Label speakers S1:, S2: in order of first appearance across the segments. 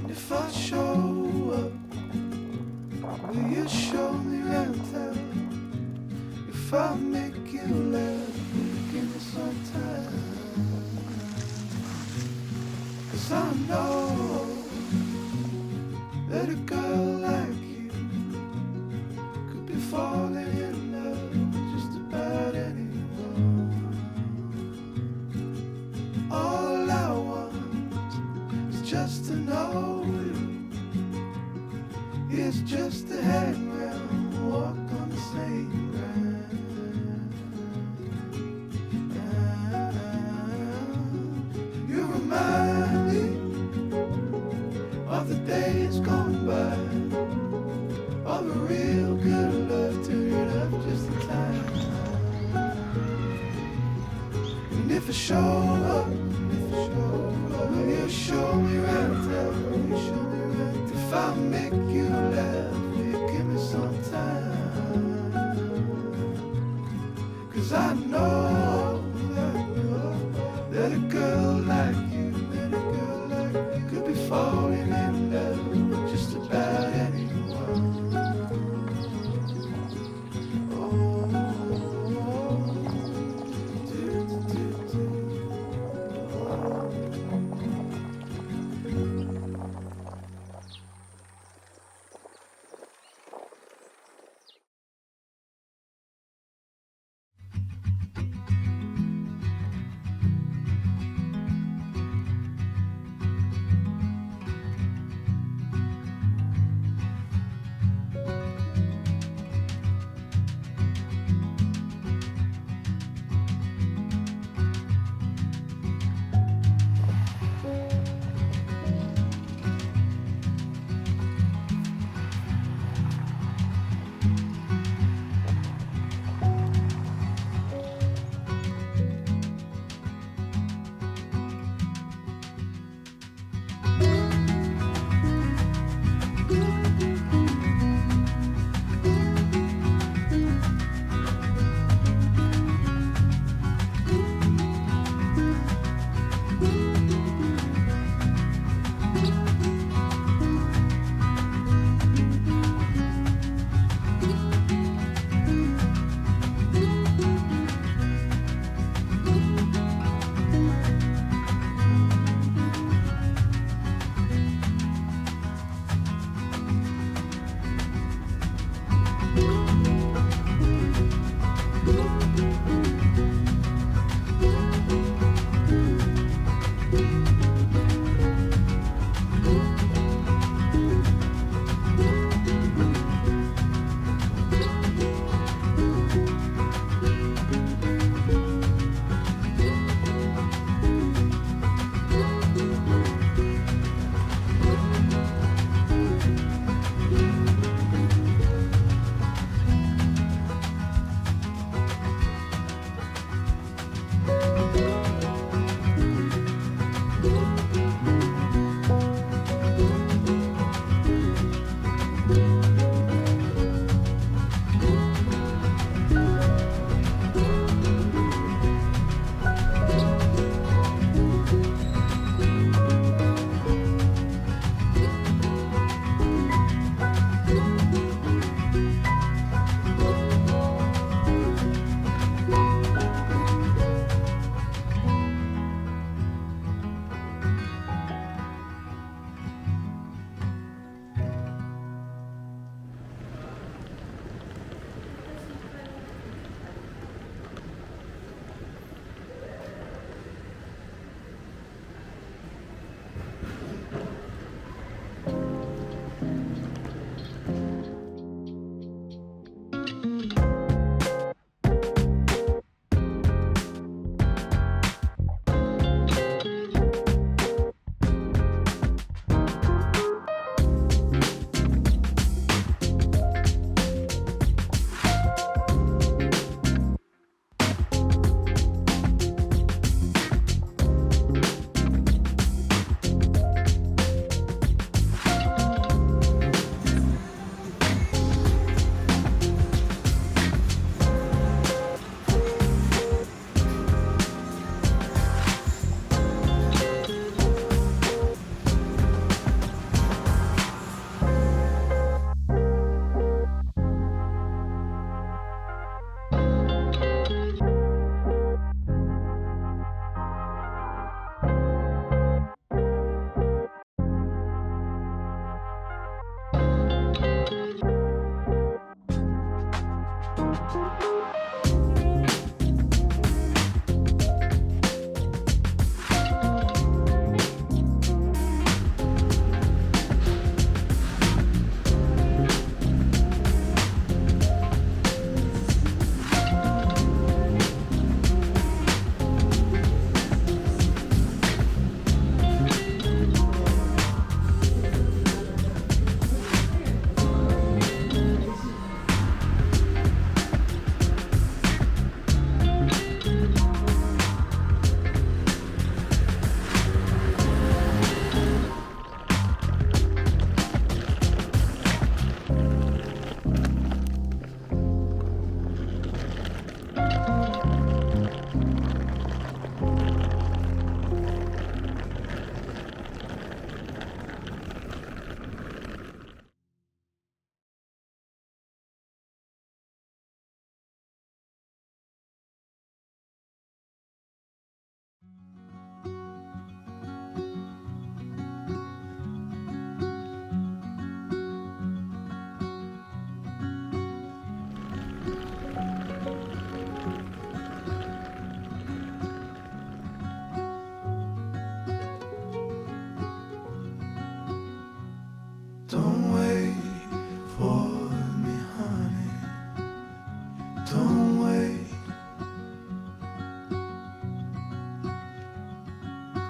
S1: If I show up, will you show me rental? If I make you laugh, will you give me some time? 'Cause I know that a girl like you could be falling in love with just about anyone. All I want is just to know you. It's just to hang around, walk on the same ground. You remind me of the days gone by, all the real good love turned up just in time. And if I show up, will you show me right now? If I make you laugh, will you give me some time? 'Cause I know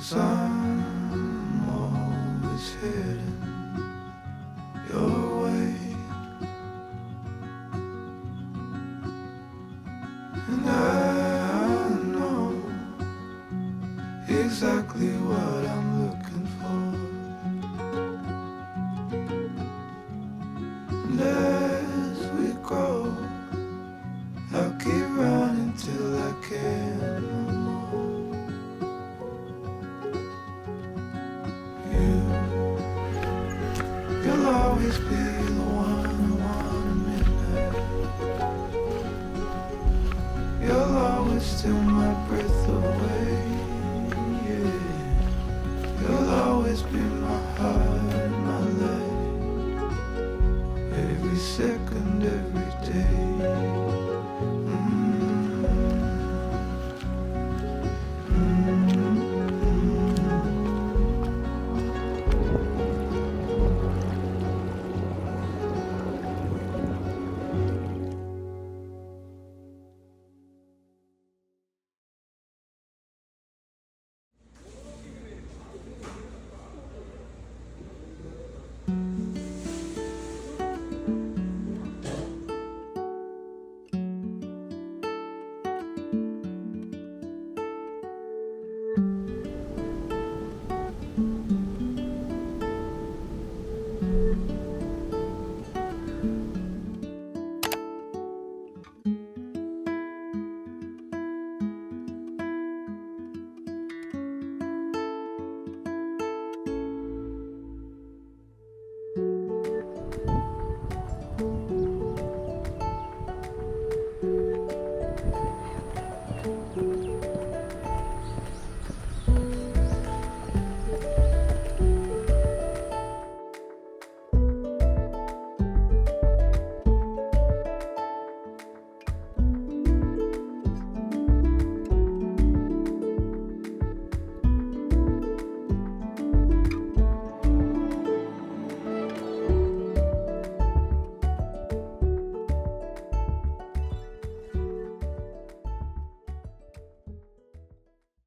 S1: 'Cause I'm always heading your way, and I know exactly what I'm looking for. And as we grow, I'll keep running till I can no more. You'll always be the one I want at midnight. You'll always steal my breath away, yeah. You'll always be my heart, my life, every second, every day.